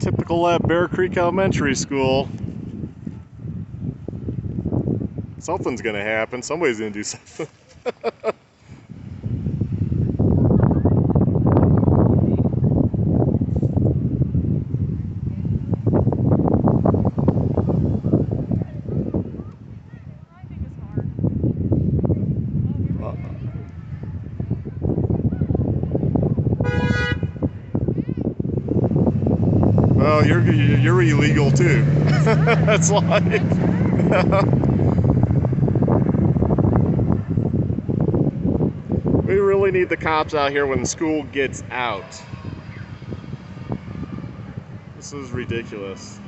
Typical Bear Creek Elementary School. Something's gonna happen. Somebody's gonna do something. Well, you're illegal too. That's like. We really need the cops out here when school gets out. This is ridiculous.